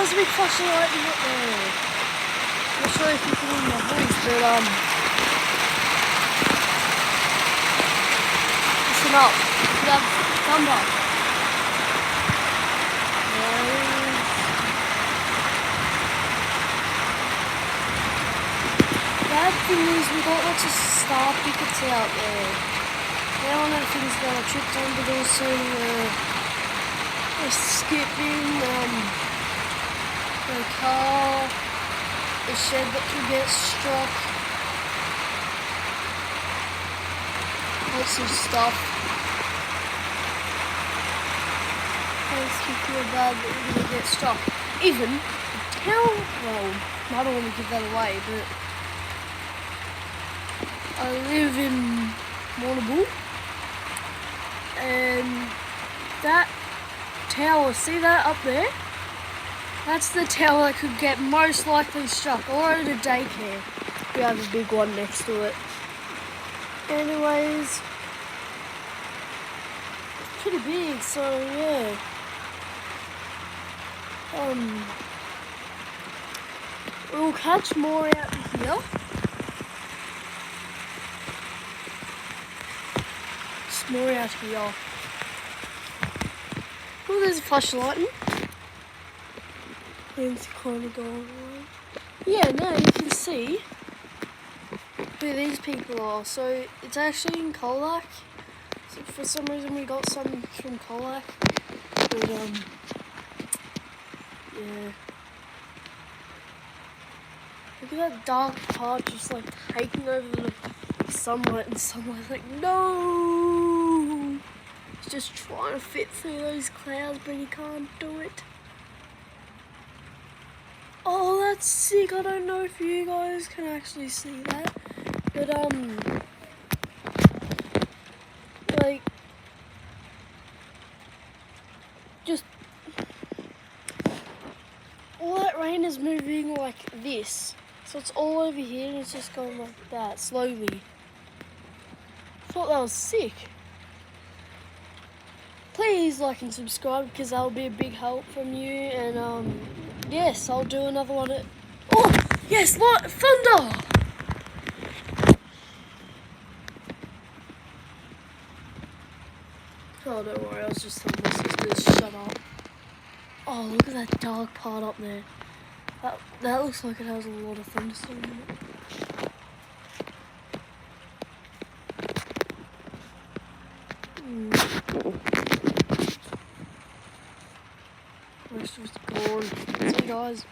there's a big flashing lightning up there. I'm not sure if you can hear my voice, but listen up. You have thunder. Bad thing is we got lots of star pickets out there. They're one of the things that I tripped on, but also skipping the car, the shed that could get struck, lots of stuff. Makes you feel bad that you're going to get struck. Even the town, well, I don't want to give that away, but I live in Warrnambool, and that tower, see that up there? That's the tower that could get most likely struck, or at a daycare. We have a big one next to it. Anyways, it's pretty big, so yeah. We'll catch more out here. Just more out here. Oh, there's a flash of lightning. It's kind of going away. Yeah, now you can see who these people are. So it's actually in Colac. So for some reason we got some from Colac. But yeah. Look at that dark part just like taking over the sunlight, and sunlight's like, no! He's just trying to fit through those clouds, but he can't do it. Oh, that's sick. I don't know if you guys can actually see that, but like, just all that rain is moving like this. So it's all over here and it's just going like that, slowly. I thought that was sick. Please like and subscribe because that will be a big help from you. And yes, I'll do another one at... Oh, yes, thunder! Oh, don't worry, I was just telling my sisters, shut up. Oh, look at that dark part up there. That looks like it has a lot of thunderstorm in it. Most of it's gone. See you guys.